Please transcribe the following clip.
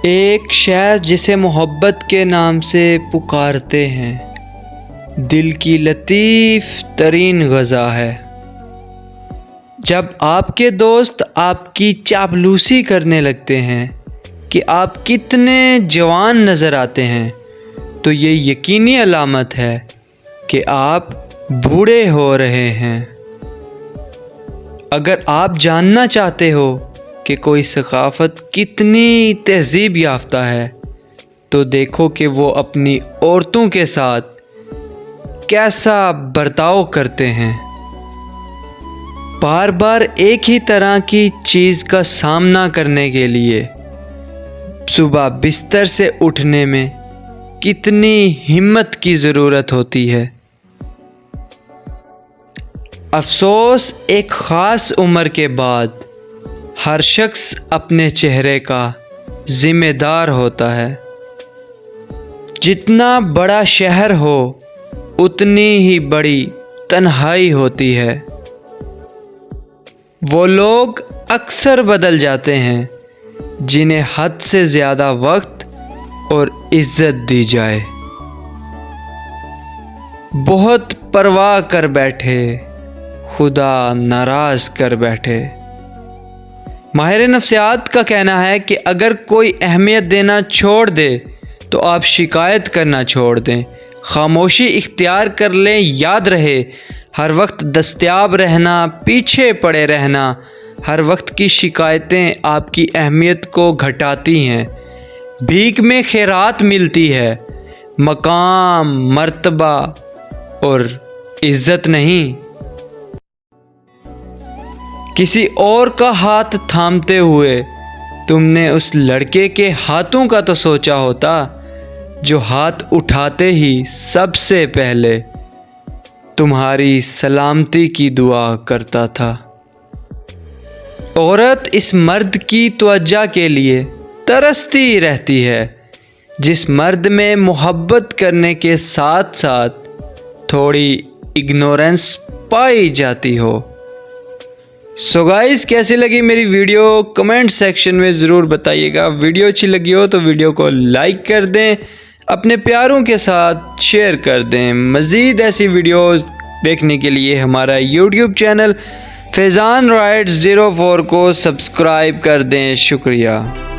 ایک شہد جسے محبت کے نام سے پکارتے ہیں، دل کی لطیف ترین غذا ہے۔ جب آپ کے دوست آپ کی چاپلوسی کرنے لگتے ہیں کہ آپ کتنے جوان نظر آتے ہیں، تو یہ یقینی علامت ہے کہ آپ بوڑھے ہو رہے ہیں۔ اگر آپ جاننا چاہتے ہو کہ کوئی ثقافت کتنی تہذیب یافتہ ہے، تو دیکھو کہ وہ اپنی عورتوں کے ساتھ کیسا برتاؤ کرتے ہیں۔ بار بار ایک ہی طرح کی چیز کا سامنا کرنے کے لیے صبح بستر سے اٹھنے میں کتنی ہمت کی ضرورت ہوتی ہے۔ افسوس، ایک خاص عمر کے بعد ہر شخص اپنے چہرے کا ذمہ دار ہوتا ہے۔ جتنا بڑا شہر ہو، اتنی ہی بڑی تنہائی ہوتی ہے۔ وہ لوگ اکثر بدل جاتے ہیں جنہیں حد سے زیادہ وقت اور عزت دی جائے۔ بہت پرواہ کر بیٹھے، خدا ناراض کر بیٹھے۔ ماہر نفسیات کا کہنا ہے کہ اگر کوئی اہمیت دینا چھوڑ دے تو آپ شکایت کرنا چھوڑ دیں، خاموشی اختیار کر لیں۔ یاد رہے، ہر وقت دستیاب رہنا، پیچھے پڑے رہنا، ہر وقت کی شکایتیں آپ کی اہمیت کو گھٹاتی ہیں۔ بھیک میں خیرات ملتی ہے، مقام، مرتبہ اور عزت نہیں۔ کسی اور کا ہاتھ تھامتے ہوئے تم نے اس لڑکے کے ہاتھوں کا تو سوچا ہوتا جو ہاتھ اٹھاتے ہی سب سے پہلے تمہاری سلامتی کی دعا کرتا تھا۔ عورت اس مرد کی توجہ کے لیے ترستی رہتی ہے جس مرد میں محبت کرنے کے ساتھ ساتھ تھوڑی اگنورنس پائی جاتی ہو۔ سو گائز، کیسی لگی میری ویڈیو کمنٹ سیکشن میں ضرور بتائیے گا۔ ویڈیو اچھی لگی ہو تو ویڈیو کو لائک کر دیں، اپنے پیاروں کے ساتھ شیئر کر دیں۔ مزید ایسی ویڈیوز دیکھنے کے لیے ہمارا یوٹیوب چینل فیضان رائڈز 04 کو سبسکرائب کر دیں۔ شکریہ۔